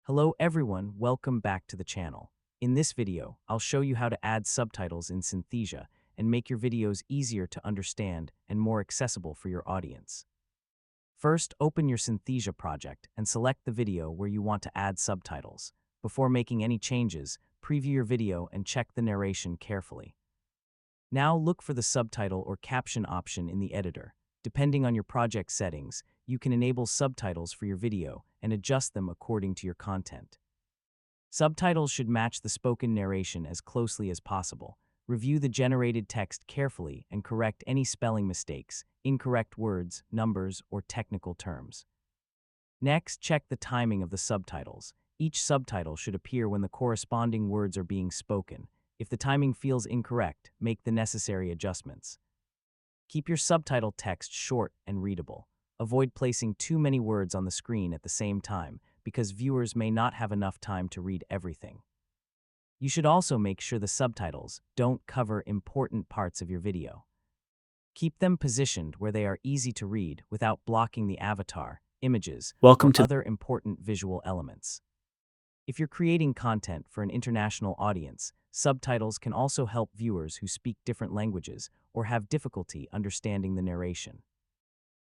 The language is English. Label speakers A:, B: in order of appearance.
A: Hello everyone, welcome back to the channel. In this video, I'll show you how to add subtitles in Synthesia and make your videos easier to understand and more accessible for your audience. First, open your Synthesia project and select the video where you want to add subtitles. Before making any changes, preview your video and check the narration carefully. Now look for the subtitle or caption option in the editor. Depending on your project settings, you can enable subtitles for your video and adjust them according to your content. Subtitles should match the spoken narration as closely as possible. Review the generated text carefully and correct any spelling mistakes, incorrect words, numbers, or technical terms. Next, check the timing of the subtitles. Each subtitle should appear when the corresponding words are being spoken. If the timing feels incorrect, make the necessary adjustments. Keep your subtitle text short and readable. Avoid placing too many words on the screen at the same time because viewers may not have enough time to read everything. You should also make sure the subtitles don't cover important parts of your video. Keep them positioned where they are easy to read without blocking the avatar, images,
B: Welcome
A: or
B: to
A: other important visual elements. If you're creating content for an international audience, subtitles can also help viewers who speak different languages or have difficulty understanding the narration.